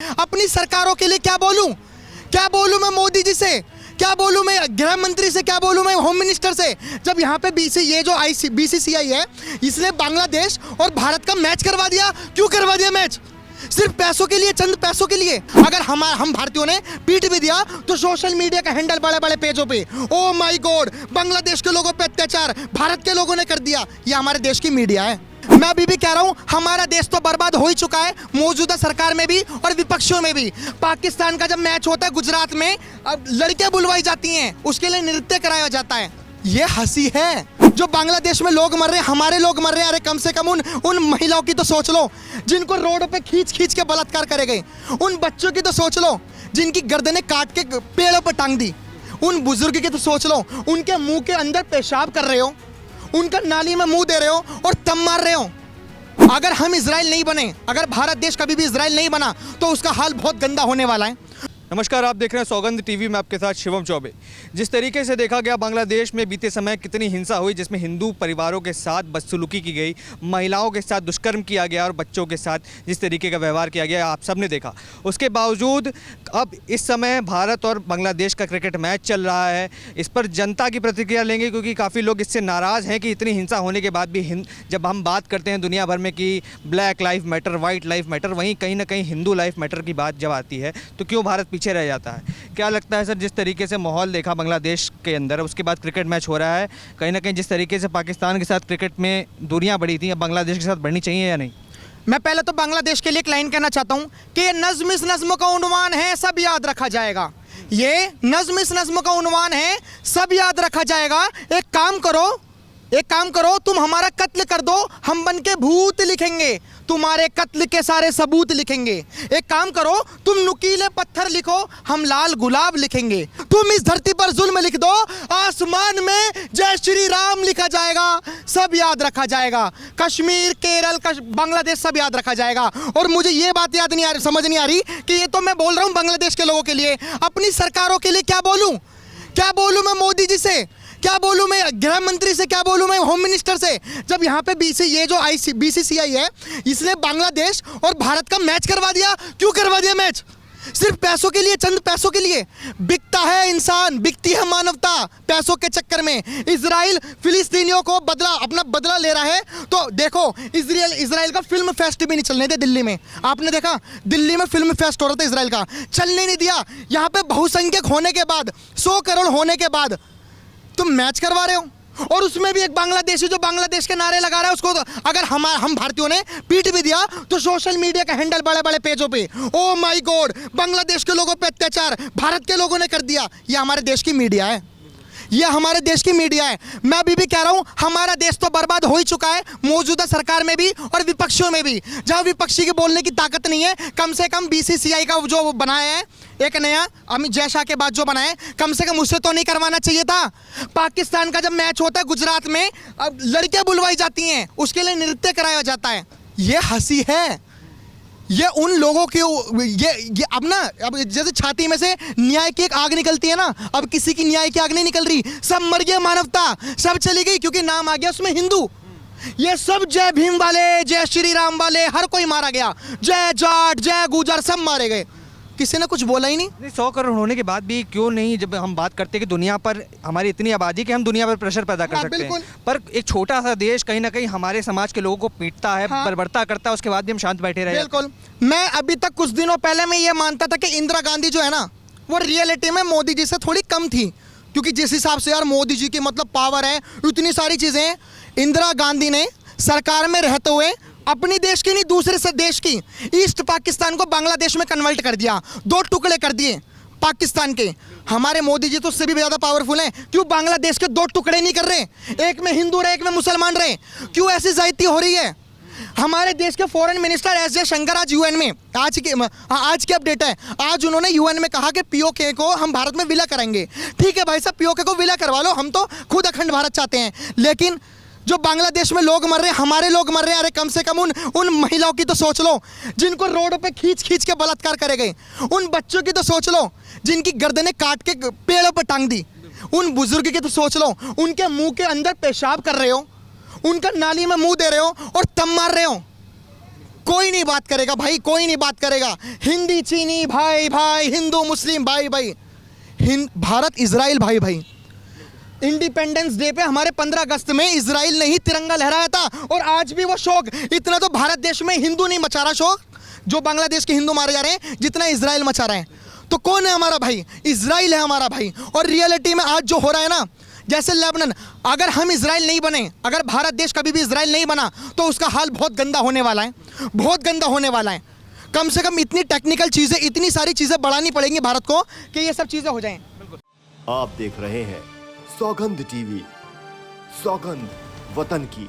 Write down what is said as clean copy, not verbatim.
अपनी सरकारों के लिए क्या बोलूं मैं मोदी जी से, क्या बोलूं मैं गृह मंत्री से, क्या बोलूं मैं होम मिनिस्टर से। जब यहाँ पे ये जो BCCI है, इसने बांग्लादेश और भारत का मैच करवा दिया। क्यों करवा दिया मैच? सिर्फ पैसों के लिए, चंद पैसों के लिए। अगर हम भारतीयों ने पीट भी दिया तो सोशल मीडिया का हैंडल बड़े बड़े पेजों पे, ओ माय गॉड, बांग्लादेश के लोगों पे अत्याचार भारत के लोगों ने कर दिया। ये हमारे देश की मीडिया है। मैं अभी भी कह रहा हूं, हमारा देश तो बर्बाद हो ही चुका है, मौजूदा सरकार में भी और विपक्षियों में भी। पाकिस्तान का जब मैच होता है गुजरात में, अब लड़कियां बुलवाई जाती हैं, उसके लिए नृत्य कराया जाता है। ये हंसी है। जो बांग्लादेश में लोग मर रहे हैं, हमारे लोग मर रहे हैं। अरे कम से कम उन महिलाओं की तो सोच लो जिनको रोड पे खींच के बलात्कार करे गए। उन बच्चों की तो सोच लो जिनकी गर्दनें काट के पेड़ों पर टांग दी। उन बुजुर्ग की तो सोच लो, उनके मुंह के अंदर पेशाब कर रहे हो, उनका नाली में मुंह दे रहे हो और तब मार रहे हो। अगर हम इजराइल नहीं बने, अगर भारत देश कभी भी इजराइल नहीं बना, तो उसका हाल बहुत गंदा होने वाला है। नमस्कार, आप देख रहे हैं सौगंध टीवी में आपके साथ शिवम चौबे। जिस तरीके से देखा गया बांग्लादेश में बीते समय कितनी हिंसा हुई, जिसमें हिंदू परिवारों के साथ बदसलूकी की गई, महिलाओं के साथ दुष्कर्म किया गया और बच्चों के साथ जिस तरीके का व्यवहार किया गया, आप सब ने देखा। उसके बावजूद अब इस समय भारत और बांग्लादेश का क्रिकेट मैच चल रहा है। इस पर जनता की प्रतिक्रिया लेंगे, क्योंकि काफ़ी लोग इससे नाराज़ हैं कि इतनी हिंसा होने के बाद भी जब हम बात करते हैं दुनिया भर में कि black life matter, white life matter, वहीं कहीं ना कहीं हिंदू लाइफ मैटर की बात जब आती है तो क्यों भारत पीछे रह जाता है। क्या लगता है सर, जिस तरीके से माहौल देखा बांग्लादेश के अंदर, उसके बाद क्रिकेट मैच हो रहा है, कहीं ना कहीं जिस तरीके से पाकिस्तान के साथ क्रिकेट में दूरियां बढ़ी थी, अब बांग्लादेश के साथ बढ़नी चाहिए या नहीं? मैं पहले तो बांग्लादेश के लिए एक लाइन कहना चाहता हूं कि ये नज्म इस नज्म का उन्वान है, सब याद रखा जाएगा। ये नज्म इस नज्म का उन्वान है, सब याद रखा जाएगा। एक काम करो, तुम हमारा कत्ल कर दो, हम बन के भूत लिखेंगे, तुम्हारे कत्ल के सारे सबूत लिखेंगे। एक काम करो, तुम नुकीले पत्थर लिखो, हम लाल गुलाब लिखेंगे। तुम इस धरती पर जुल्म लिख दो, आसमान में जय श्री राम लिखा जाएगा। सब याद रखा जाएगा। कश्मीर, केरल, बांग्लादेश, सब याद रखा जाएगा। और मुझे ये बात याद नहीं आ रही, समझ नहीं आ रही कि ये तो मैं बोल रहा हूँ बांग्लादेश के लोगों के लिए। अपनी सरकारों के लिए क्या बोलूं मैं मोदी जी से, क्या बोलूं मैं गृह मंत्री से, क्या बोलूं मैं होम मिनिस्टर से। जब यहाँ पे ये जो BCCI है, इसने बांग्लादेश और भारत का मैच करवा दिया। क्यों करवा दिया मैच? सिर्फ पैसों के लिए, चंद पैसों के लिए। बिकता है इंसान, बिकती है मानवता पैसों के चक्कर में। इजराइल फिलिस्तीनियों को अपना बदला ले रहा है। तो देखो, इजराइल का फिल्म फेस्ट भी नहीं चलने दे दिल्ली में। आपने देखा, दिल्ली में फिल्म फेस्ट हो रहा था, इजराइल का चलने नहीं दिया। यहाँ पे बहुसंख्यक होने के बाद, 100 करोड़ होने के बाद तुम मैच करवा रहे हो। और उसमें भी एक बांग्लादेशी जो बांग्लादेश के नारे लगा रहा है, उसको अगर हम भारतीयों ने पीट भी दिया तो सोशल मीडिया का हैंडल बड़े बड़े पेजों पे, ओ माय गॉड, बांग्लादेश के लोगों पे अत्याचार भारत के लोगों ने कर दिया। ये हमारे देश की मीडिया है। ये हमारे देश की मीडिया है। मैं अभी भी कह रहा हूं, हमारा देश तो बर्बाद हो ही चुका है, मौजूदा सरकार में भी और विपक्षियों में भी। जहां विपक्षी की बोलने की ताकत नहीं है, कम से कम BCCI का जो बनाया है एक नया, अमित जय शाह के बाद जो बनाया है, कम से कम उससे तो नहीं करवाना चाहिए था। पाकिस्तान का जब मैच होता है गुजरात में, अब लड़कियां बुलवाई जाती हैं, उसके लिए नृत्य कराया जाता है। ये हंसी है। ये उन लोगों की ये अब जैसे छाती में से न्याय की एक आग निकलती है ना, अब किसी की न्याय की आग नहीं निकल रही। सब मर गया, मानवता सब चली गई, क्योंकि नाम आ गया उसमें हिंदू। ये सब जय भीम वाले, जय श्री राम वाले, हर कोई मारा गया। जय जाट, जय गुजर, सब मारे गए, किसी ने कुछ बोला ही नहीं। 100 करोड़ होने के बाद भी क्यों नहीं, जब हम बात करते हैं कि दुनिया पर हमारी इतनी आबादी कि हम दुनिया पर प्रेशर पैदा कर सकते हैं, पर एक छोटा सा देश कहीं ना कहीं हमारे समाज के लोगों को पीटता है, बर्बरता करता है, उसके बाद भी हम शांत बैठे रहे। बिल्कुल। मैं अभी तक कुछ दिनों पहले मैं ये मानता था कि इंदिरा गांधी जो है ना, वो रियलिटी में मोदी जी से थोड़ी कम थी, क्योंकि जिस हिसाब से यार मोदी जी की मतलब पावर है, इतनी सारी चीजें। इंदिरा गांधी ने सरकार में रहते हुए अपनी देश की नहीं, दूसरे से देश की ईस्ट पाकिस्तान को बांग्लादेश में कन्वर्ट कर दिया, 2 टुकड़े कर दिए पाकिस्तान के। हमारे मोदी जी तो उससे भी ज़्यादा पावरफुल हैं। क्यों बांग्लादेश के 2 टुकड़े नहीं कर रहे? एक में हिंदू रहे, एक में मुसलमान रहे। क्यों ऐसी ज्यादती हो रही है? हमारे देश के फॉरेन मिनिस्टर एस जयशंकर आज यूएन में, आज की अपडेट है, आज उन्होंने यूएन में कहा कि POK को हम भारत में विलय करेंगे। ठीक है भाई साहब, POK को विलय करवा लो, हम तो खुद अखंड भारत चाहते हैं। लेकिन जो बांग्लादेश में लोग मर रहे हैं, हमारे लोग मर रहे हैं। अरे कम से कम उन महिलाओं की तो सोच लो जिनको रोड पे खींच के बलात्कार करे गए। उन बच्चों की तो सोच लो जिनकी गर्दनें काट के पेड़ों पर टांग दी। उन बुजुर्ग की तो सोच लो, उनके मुंह के अंदर पेशाब कर रहे हो, उनका नाली में मुंह दे रहे हो और तब मार रहे हो। कोई नहीं बात करेगा भाई, कोई नहीं बात करेगा। हिंदी चीनी भाई भाई, हिंदू मुस्लिम भाई भाई, भारत इजराइल भाई भाई। इंडिपेंडेंस डे पे हमारे 15 अगस्त में इजराइल ने ही तिरंगा लहराया था, और आज भी वो शोक इतना तो भारत देश में हिंदू नहीं मचा रहा शोक, जो बांग्लादेश के हिंदू मारे जा रहे हैं, जितना इजराइल मचा रहे हैं। तो कौन है हमारा भाई? इजराइल है हमारा भाई। और रियलिटी में आज जो हो रहा है ना, जैसे लेबनान, अगर हम इजराइल नहीं बने, अगर भारत देश कभी भी इजराइल नहीं बना, तो उसका हाल बहुत गंदा होने वाला है, बहुत गंदा होने वाला है। कम से कम इतनी टेक्निकल चीज़ें, इतनी सारी चीज़ें बढ़ानी पड़ेंगी भारत को कि ये सब चीज़ें हो जाएं। आप देख रहे हैं सौगंध टीवी, सौगंध वतन की।